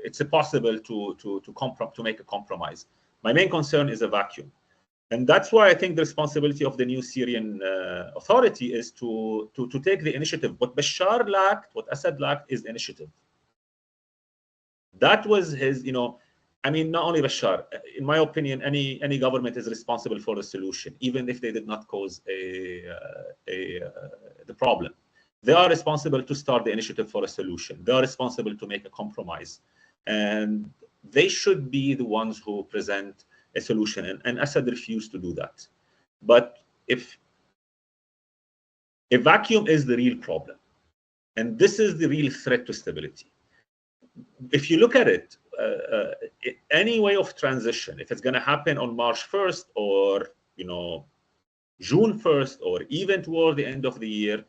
it's possible to make a compromise. My main concern is a vacuum. And that's why I think the responsibility of the new Syrian authority is to take the initiative. What Bashar lacked, what Assad lacked, is initiative. That was his, not only Bashar. In my opinion, any government is responsible for a solution, even if they did not cause the problem. They are responsible to start the initiative for a solution. They are responsible to make a compromise. And they should be the ones who present a solution, and Assad refused to do that. But if a vacuum is the real problem, and this is the real threat to stability. If you look at it, any way of transition, if it's going to happen on March 1st or June 1st or even toward the end of the year,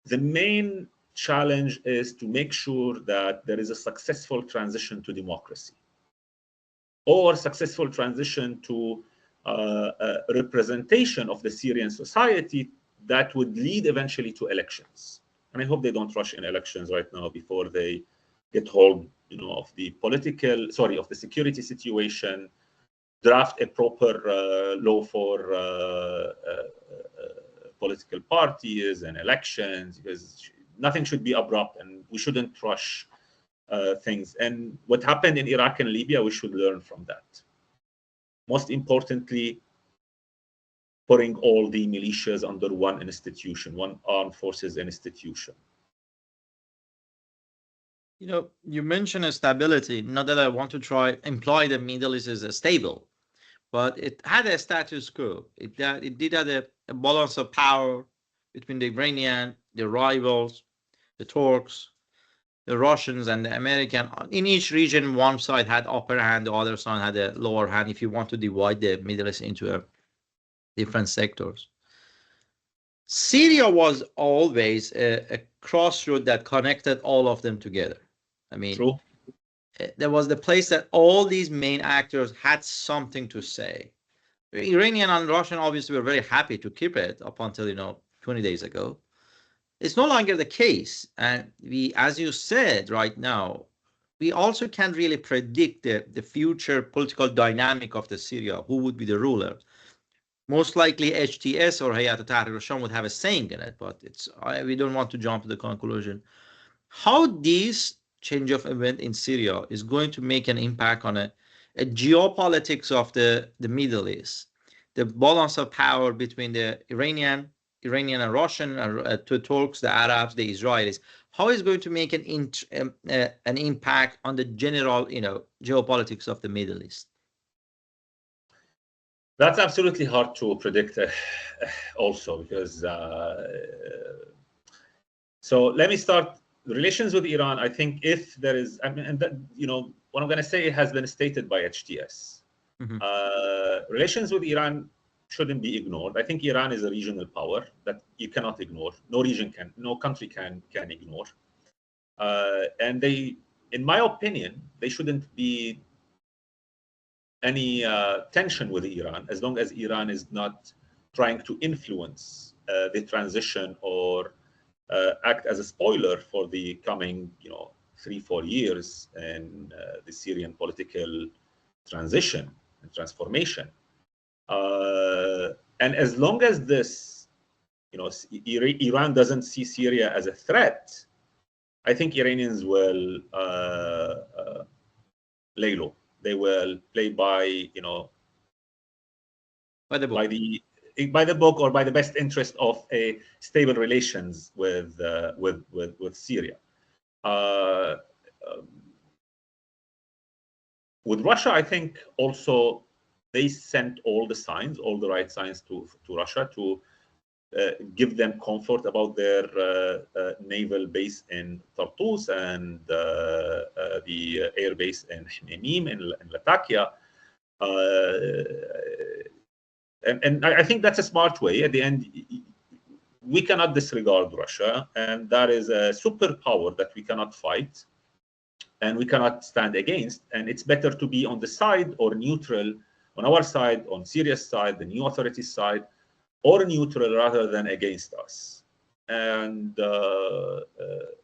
the main challenge is to make sure that there is a successful transition to democracy, or successful transition to a representation of the Syrian society that would lead eventually to elections. And I hope they don't rush in elections right now before they get hold, of the of the security situation, draft a proper law for political parties and elections, because nothing should be abrupt and we shouldn't rush things. And what happened in Iraq and Libya, we should learn from that. Most importantly, putting all the militias under one institution, one armed forces institution. You mentioned stability. Not that I want to imply the Middle East is stable, but it had a status quo. It did have a balance of power between the Iranian, the rivals, the Turks, the Russians, and the American. In each region, one side had upper hand, the other side had a lower hand, if you want to divide the Middle East into different sectors. Syria was always a crossroad that connected all of them together. True. There was the place that all these main actors had something to say. The Iranian and Russian obviously were very happy to keep it up until 20 days ago. It's no longer the case, and we, as you said right now, we also can't really predict the future political dynamic of the Syria. Who would be the ruler? Most likely HTS or Hayat al-Tahrir al-Sham would have a saying in it, but we don't want to jump to the conclusion. How this change of event in Syria is going to make an impact on a geopolitics of the Middle East, the balance of power between the Iranian and Russian, to Turks, the Arabs, the Israelis. How is it going to make an impact on the general, geopolitics of the Middle East? That's absolutely hard to predict, also, because. So let me start. Relations with Iran. I think if there is, and that, what I'm going to say has been stated by HTS. Mm-hmm. Relations with Iran shouldn't be ignored. I think Iran is a regional power that you cannot ignore. No country can ignore. And in my opinion, they shouldn't be any tension with Iran, as long as Iran is not trying to influence the transition or act as a spoiler for the coming, 3-4 years in the Syrian political transition and transformation. And as long as this, Iran doesn't see Syria as a threat, I think Iranians will lay low. They will play by, by the book. by the book, or by the best interest of a stable relations with Syria. With Russia, I think also they sent all the right signs to Russia to give them comfort about their naval base in Tartus and the air base in Hmeimim in Latakia. And I think that's a smart way. At the end, we cannot disregard Russia, and that is a superpower that we cannot fight and we cannot stand against. And it's better to be on the side or neutral, on our side, on Syria's side, the new authorities' side, or neutral rather than against us. And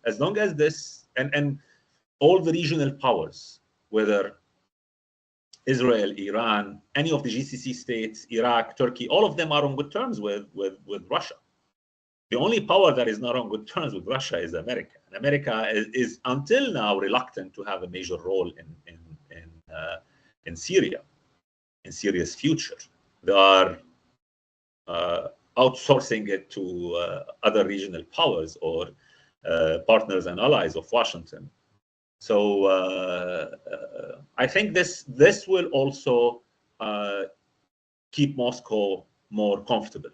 as long as this, and all the regional powers, whether Israel, Iran, any of the GCC states, Iraq, Turkey, all of them are on good terms with Russia. The only power that is not on good terms with Russia is America. And America is until now reluctant to have a major role in Syria, in Syria's future. They are outsourcing it to other regional powers or partners and allies of Washington. So I think this will also keep Moscow more comfortable.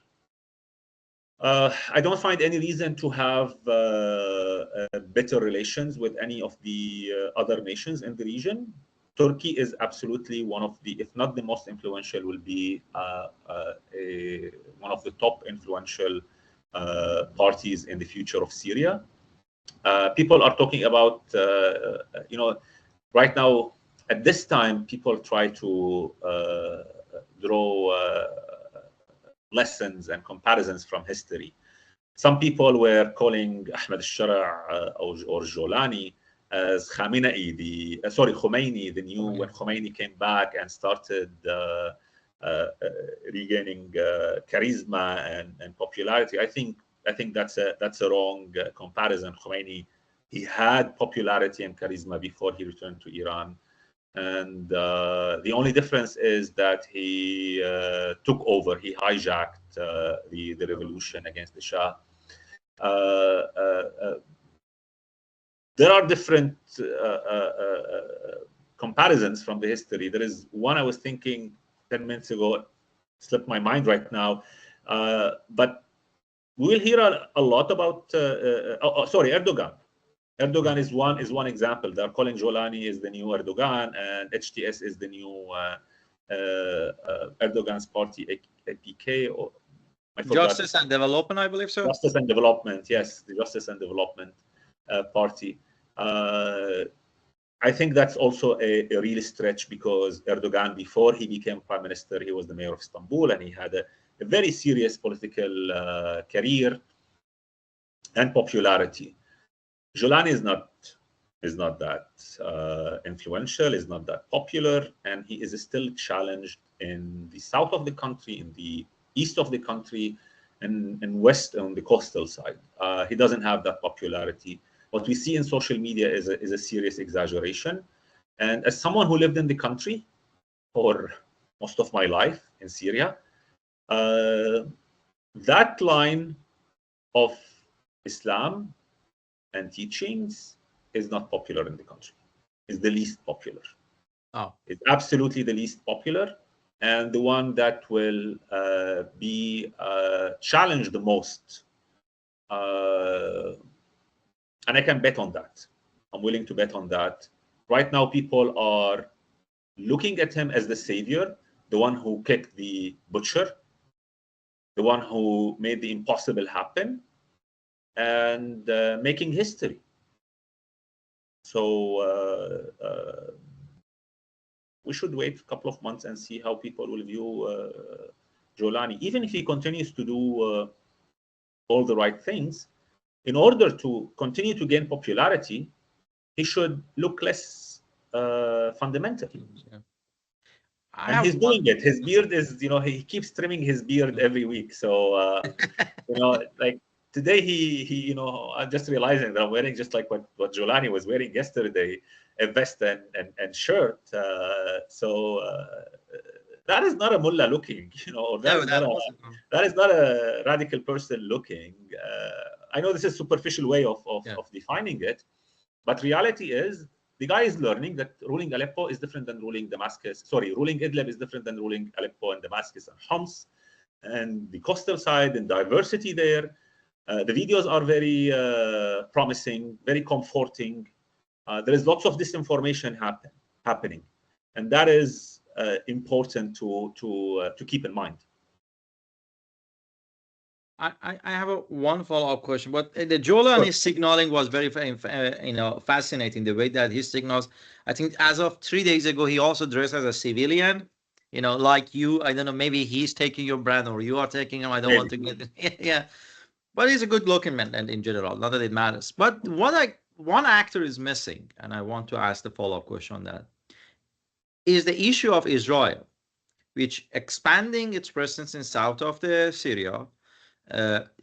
I don't find any reason to have better relations with any of the other nations in the region. Turkey is absolutely one of the, if not the most influential, will be one of the top influential parties in the future of Syria. People are talking about, right now, at this time, people try to draw lessons and comparisons from history. Some people were calling Ahmed al-Shara or Jolani as Khomeini, the new, when Khomeini came back and started regaining charisma and popularity. I think that's a wrong comparison. Khomeini, he had popularity and charisma before he returned to Iran, and the only difference is that he took over. He hijacked the revolution against the Shah. There are different comparisons from the history. There is one I was thinking 10 minutes ago, slipped my mind right now, but we'll hear a lot about Erdogan. Erdogan is one example. They're calling Jolani is the new Erdogan, and HTS is the new Erdogan's party, APK, or Justice and Development, I believe so. Justice and Development, yes, the Justice and Development party. I think that's also a real stretch, because Erdogan, before he became prime minister, he was the mayor of Istanbul, and he had a very serious political career and popularity. Jolani is not that influential, is not that popular, and he is still challenged in the south of the country, in the east of the country, and west on the coastal side. He doesn't have that popularity. What we see in social media is a serious exaggeration. And as someone who lived in the country for most of my life in Syria, that line of Islam and teachings is not popular in the country. It's the least popular. Oh. It's absolutely the least popular, and the one that will be challenged the most. And I can bet on that. I'm willing to bet on that. Right now, people are looking at him as the savior, the one who kicked the butcher, the one who made the impossible happen, and making history. So we should wait a couple of months and see how people will view Jolani. Even if he continues to do all the right things, in order to continue to gain popularity, he should look less fundamental. Yeah. And he's doing it. His beard is, he keeps trimming his beard every week. So, like today he I'm just realizing that I'm wearing just like what Jolani was wearing yesterday, a vest and shirt. That is not a mullah looking, or that is not a radical person looking. I know this is a superficial way of defining it, but reality is the guy is learning that ruling Aleppo is different than ruling Damascus. Sorry, ruling Idlib is different than ruling Aleppo and Damascus and Homs, and the coastal side and diversity there. The videos are very promising, very comforting. There is lots of disinformation happening, and that is important to keep in mind. I have one follow-up question, but the Jolani signaling was very fascinating. The way that he signals, I think as of 3 days ago, he also dressed as a civilian, like you. I don't know, maybe he's taking your brand or you are taking him. I don't want to get yeah, but he's a good-looking man, and in general, not that it matters. But one actor is missing, and I want to ask the follow-up question on that. Is the issue of Israel, which expanding its presence in south of the Syria.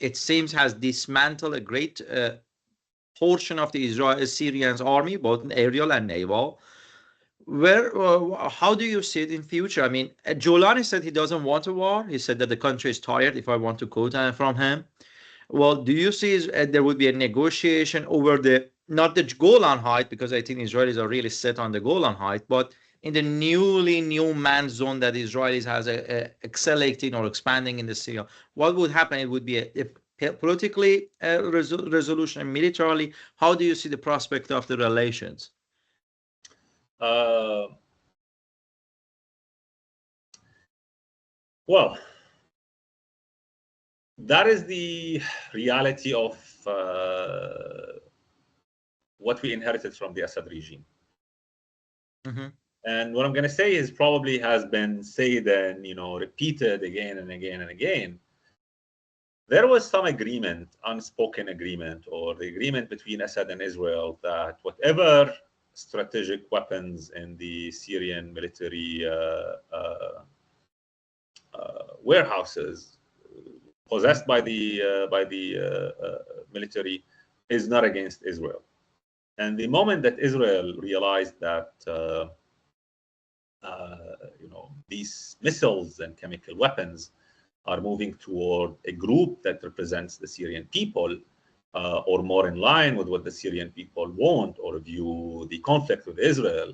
It seems has dismantled a great portion of the Syrian army, both aerial and naval. How do you see it in future? I mean, Jolani said he doesn't want a war. He said that the country is tired, if I want to quote from him. Well, do you see there would be a negotiation over not the Golan Heights, because I think Israelis are really set on the Golan Heights, but in the new man zone that Israelis has accelerating or expanding in the Syria, what would happen? It would be a politically resolution and militarily. How do you see the prospect of the relations? Well, that is the reality of what we inherited from the Assad regime. Mm-hmm. And what I'm going to say is probably has been said and repeated again and again and again. There was some agreement, unspoken agreement, or the agreement between Assad and Israel that whatever strategic weapons in the Syrian military warehouses possessed by the military is not against Israel. And the moment that Israel realized that these missiles and chemical weapons are moving toward a group that represents the Syrian people, or more in line with what the Syrian people want or view the conflict with Israel,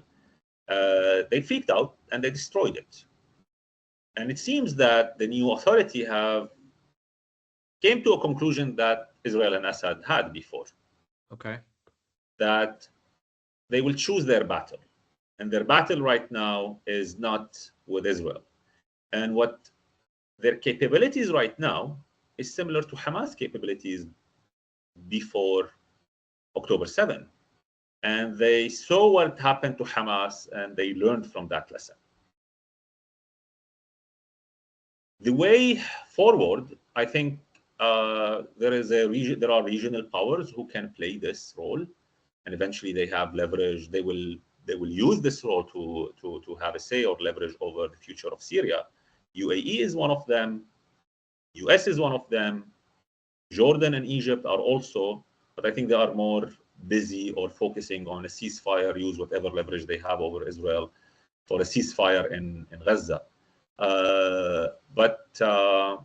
they freaked out and they destroyed it. And it seems that the new authority came to a conclusion that Israel and Assad had before. Okay. That they will choose their battle. And their battle right now is not with Israel. And what their capabilities right now is similar to Hamas capabilities before October 7. And they saw what happened to Hamas and they learned from that lesson. The way forward, I think there are regional powers who can play this role, and eventually they have leverage. They will use this role to have a say or leverage over the future of Syria. UAE is one of them. US is one of them. Jordan and Egypt are also, but I think they are more busy or focusing on a ceasefire, use whatever leverage they have over Israel for a ceasefire in Gaza. But I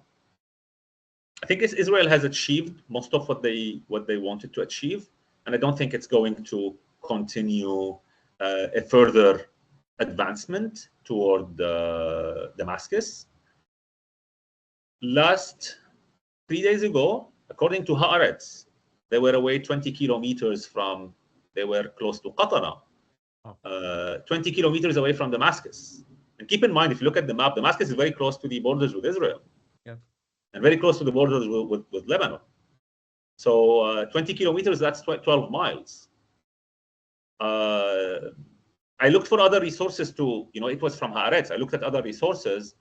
think Israel has achieved most of what they wanted to achieve, and I don't think it's going to continue a further advancement toward Damascus. Last 3 days ago, according to Haaretz, they were away 20 kilometers from, they were close to Qatana, 20 kilometers away from Damascus. And keep in mind, if you look at the map, Damascus is very close to the borders with Israel. Yeah. And very close to the borders with Lebanon. So 20 kilometers, that's 12 miles. I looked for other resources to, it was from Haaretz. I looked at other resources.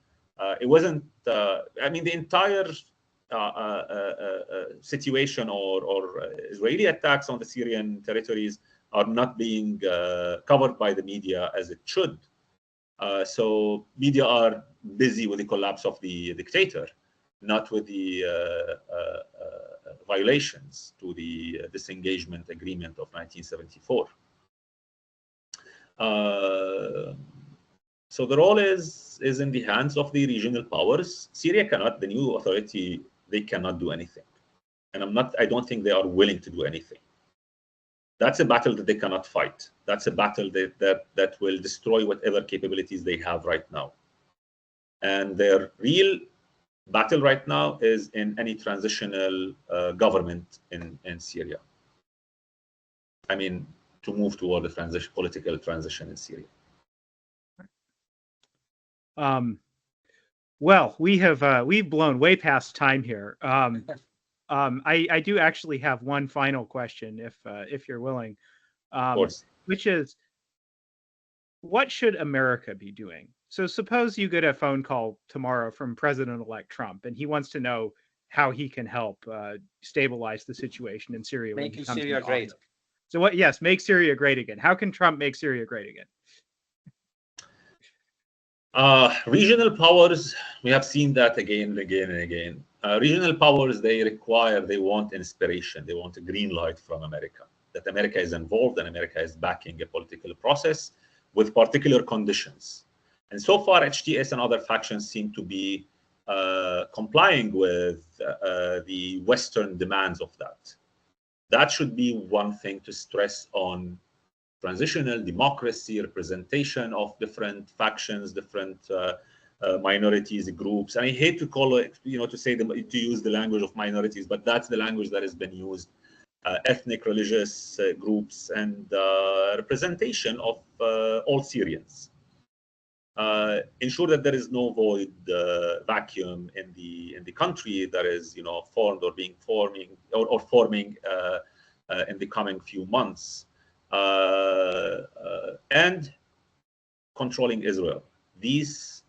It wasn't, I mean, the entire situation or Israeli attacks on the Syrian territories are not being covered by the media as it should. So media are busy with the collapse of the dictator, not with the violations to the disengagement agreement of 1974. So the role is in the hands of the regional powers. Syria cannot, the new authority, they cannot do anything. And I don't think they are willing to do anything. That's a battle that they cannot fight. That's a battle that will destroy whatever capabilities they have right now. And their real battle right now is in any transitional government in Syria. I mean, to move toward a political transition in Syria. Well, we've blown way past time here. I do actually have one final question, if you're willing, Of course. which is, what should America be doing? So suppose you get a phone call tomorrow from President-elect Trump, and he wants to know how he can help stabilize the situation in Syria. Making Syria great. So what? Yes, make Syria great again. How can Trump make Syria great again? Regional powers, we have seen that again and again and again. Regional powers, they want inspiration. They want a green light from America, that America is involved and America is backing a political process with particular conditions. And so far, HTS and other factions seem to be complying with the Western demands of that. That should be one thing to stress on transitional democracy, representation of different factions, different minorities, groups. And I hate to call it, to use the language of minorities, but that's the language that has been used. Ethnic, religious groups, and representation of all Syrians. Ensure that there is no void vacuum in the country that is formed or forming in the coming few months. And controlling Israel. These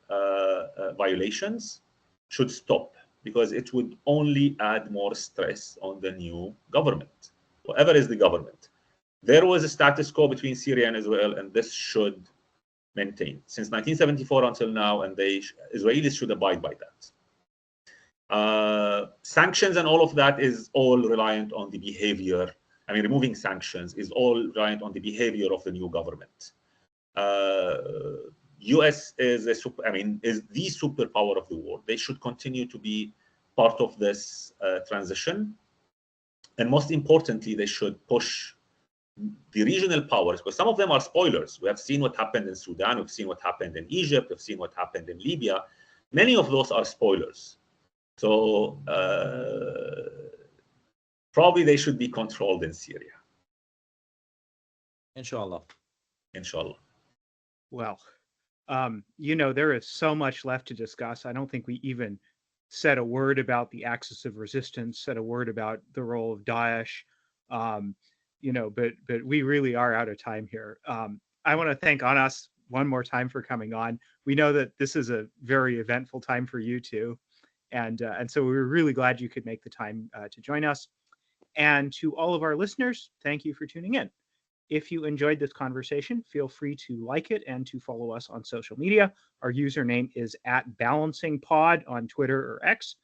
violations should stop, because it would only add more stress on the new government, whoever is the government. There was a status quo between Syria and Israel, and this should maintain since 1974 until now, and Israelis should abide by that. Sanctions and all of that is all reliant on the behavior. I mean, removing sanctions is all reliant on the behavior of the new government. U.S. is the superpower of the world. They should continue to be part of this transition, and most importantly, they should push the regional powers, because some of them are spoilers. We have seen what happened in Sudan. We've seen what happened in Egypt. We've seen what happened in Libya. Many of those are spoilers. So probably they should be controlled in Syria. Inshallah. Inshallah. Well, there is so much left to discuss. I don't think we even said a word about the axis of resistance, said a word about the role of Daesh. But we really are out of time here. I want to thank Anas one more time for coming on. We know that this is a very eventful time for you too. And so we were really glad you could make the time to join us. And to all of our listeners, thank you for tuning in. If you enjoyed this conversation, feel free to like it and to follow us on social media. Our username is @BalancingPod on Twitter or X.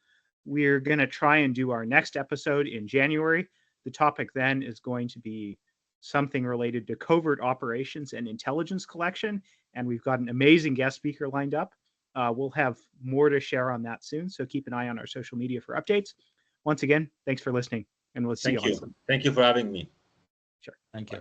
We're going to try and do our next episode in January. The topic then is going to be something related to covert operations and intelligence collection. And we've got an amazing guest speaker lined up. We'll have more to share on that soon. So keep an eye on our social media for updates. Once again, thanks for listening, and we'll see you. Thank you for having me. Sure. Thank you.